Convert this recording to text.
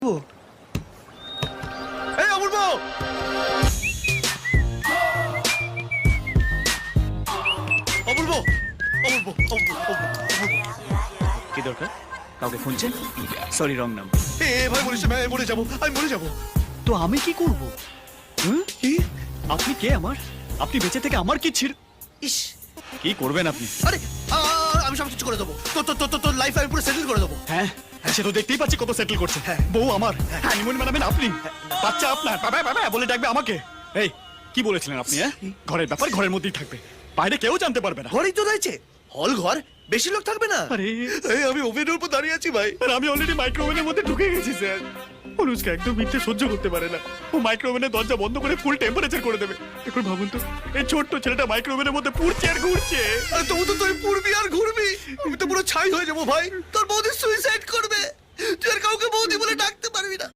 এই অপূর্ব, অপূর্ব, অপূর্ব, কি দরকার? কাউকে খুঁজছেন? সরি, রং নাম। ভাই বলিস না, আমি মরে যাবো, আমি মরে যাবো। তো আমি কি করব? কি? আপনি কে আমার? আপনি বেঁচে থেকে আমার কি ছিল? ইস, কি করবেন আপনি? আরে আমি সব কিছু করে দেবো। তোর লাইফ আমি পুরো সেটেল করে দেবো। হ্যাঁ, সে তো দেখতেই পাচ্ছি কত সেটেল করছে। হ্যাঁ। বউ আমার, হানিমুন মানাবেন আপনি, বাচ্চা আপনার, বাবা বাবা বলে ডাকবে আমাকে। এই, কি বলেছিলেন আপনি? ঘরের ব্যাপার ঘরের মধ্যেই থাকবে, বাইরে কেউ জানতে পারবে না। ঘরেই তো রয়েছে, হল ঘর, বেশি লোক থাকবে না। আরে, আমি ওভেনের উপর দাঁড়িয়ে আছি ভাই। আর আমি অলরেডি মাইক্রোওভেনের মধ্যে ঢুকে গেছি স্যার। অনুষ্কা একদম মিথ্যে সহ্য করতে পারে না। ও মাইক্রোওভেনের দরজা বন্ধ করে ফুল টেম্পারেচার করে দেবে। এখন ভাবুন তো, এই ছোট্ট ছেলেটা মাইক্রোওভেনের মধ্যে পুড়ছে আর ঘুরছে। আরে তবু তো তুই পুড়বি আর ঘুরবি, আমি তো পুরো ছাই হয়ে যাবো ভাই। তোর বৌদি সুইসাইড করবে, তুই আর কাউকে বৌদি বলে ডাকতে পারবি না।